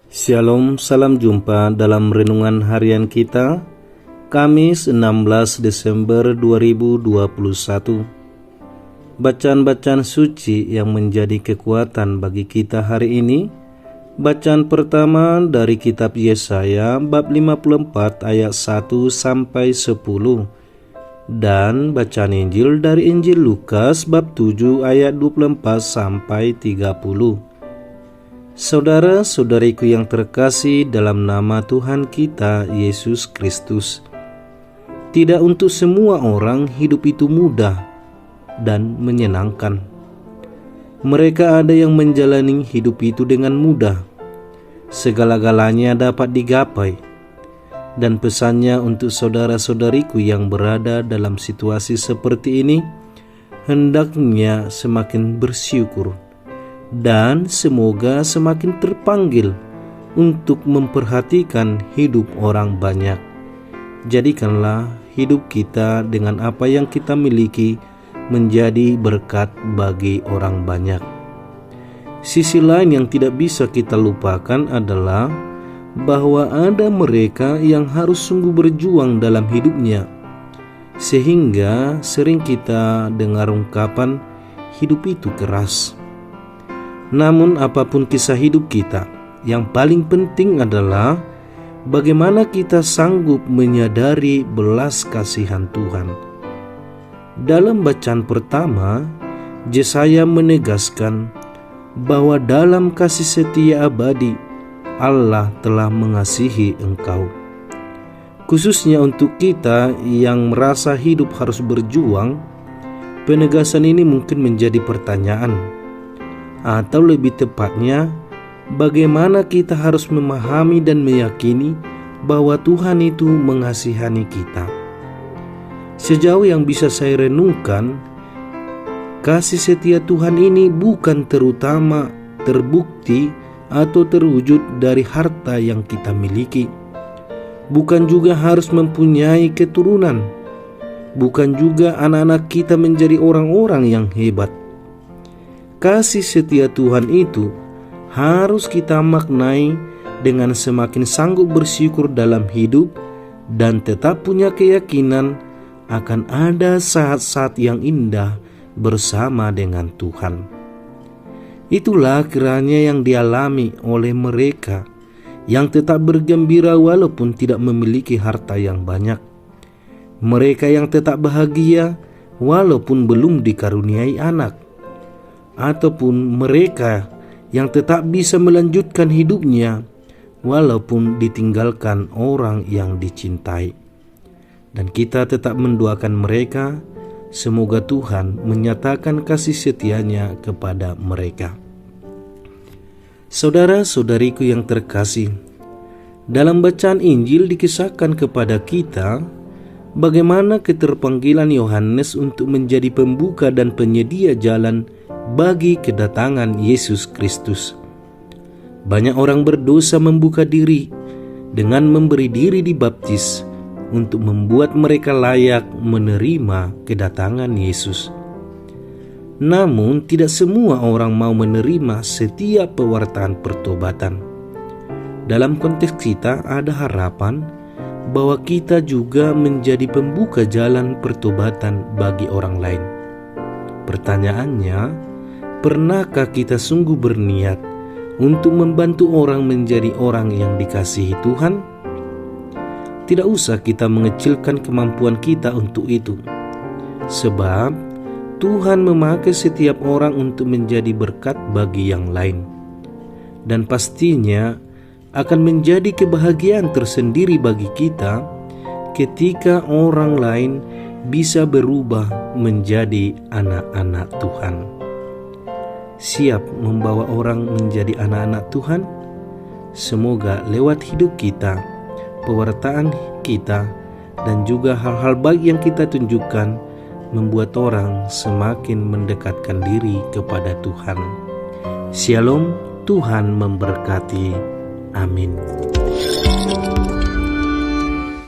Shalom, salam jumpa dalam renungan harian kita, Kamis 16 Desember 2021. Bacaan-bacaan suci yang menjadi kekuatan bagi kita hari ini. Bacaan pertama dari kitab Yesaya bab 54 ayat 1 sampai 10. Dan bacaan Injil dari Injil Lukas bab 7 ayat 24 sampai 30. Saudara-saudariku yang terkasih dalam nama Tuhan kita Yesus Kristus, tidak untuk semua orang hidup itu mudah dan menyenangkan. Mereka ada yang menjalani hidup itu dengan mudah, segala-galanya dapat digapai. Dan pesannya untuk saudara-saudariku yang berada dalam situasi seperti ini, hendaknya semakin bersyukur dan semoga semakin terpanggil untuk memperhatikan hidup orang banyak. Jadikanlah hidup kita dengan apa yang kita miliki menjadi berkat bagi orang banyak. Sisi lain yang tidak bisa kita lupakan adalah bahwa ada mereka yang harus sungguh berjuang dalam hidupnya, sehingga sering kita dengar ungkapan hidup itu keras. Namun apapun kisah hidup kita, yang paling penting adalah bagaimana kita sanggup menyadari belas kasihan Tuhan. Dalam bacaan pertama, Yesaya menegaskan bahwa dalam kasih setia abadi, Allah telah mengasihi engkau. Khususnya untuk kita yang merasa hidup harus berjuang, penegasan ini mungkin menjadi pertanyaan. Atau lebih tepatnya, bagaimana kita harus memahami dan meyakini bahwa Tuhan itu mengasihani kita. Sejauh yang bisa saya renungkan, kasih setia Tuhan ini bukan terutama terbukti atau terwujud dari harta yang kita miliki. Bukan juga harus mempunyai keturunan. Bukan juga anak-anak kita menjadi orang-orang yang hebat. Kasih setia Tuhan itu harus kita maknai dengan semakin sanggup bersyukur dalam hidup dan tetap punya keyakinan akan ada saat-saat yang indah bersama dengan Tuhan. Itulah kiranya yang dialami oleh mereka yang tetap bergembira walaupun tidak memiliki harta yang banyak. Mereka yang tetap bahagia walaupun belum dikaruniai anak. Ataupun mereka yang tetap bisa melanjutkan hidupnya walaupun ditinggalkan orang yang dicintai. Dan kita tetap mendoakan mereka, semoga Tuhan menyatakan kasih setianya kepada mereka. Saudara-saudariku yang terkasih, dalam bacaan Injil dikisahkan kepada kita bagaimana keterpanggilan Yohanes untuk menjadi pembuka dan penyedia jalan bagi kedatangan Yesus Kristus. Banyak orang berdosa membuka diri dengan memberi diri dibaptis untuk membuat mereka layak menerima kedatangan Yesus. Namun tidak semua orang mau menerima setiap pewartaan pertobatan. Dalam konteks kita ada harapan bahwa kita juga menjadi pembuka jalan pertobatan bagi orang lain. Pertanyaannya, pernahkah kita sungguh berniat untuk membantu orang menjadi orang yang dikasihi Tuhan? Tidak usah kita mengecilkan kemampuan kita untuk itu, sebab Tuhan memakai setiap orang untuk menjadi berkat bagi yang lain. Dan pastinya akan menjadi kebahagiaan tersendiri bagi kita ketika orang lain bisa berubah menjadi anak-anak Tuhan. Siap membawa orang menjadi anak-anak Tuhan? Semoga lewat hidup kita, pewartaan kita, dan juga hal-hal baik yang kita tunjukkan membuat orang semakin mendekatkan diri kepada Tuhan. Shalom, Tuhan memberkati. Amin.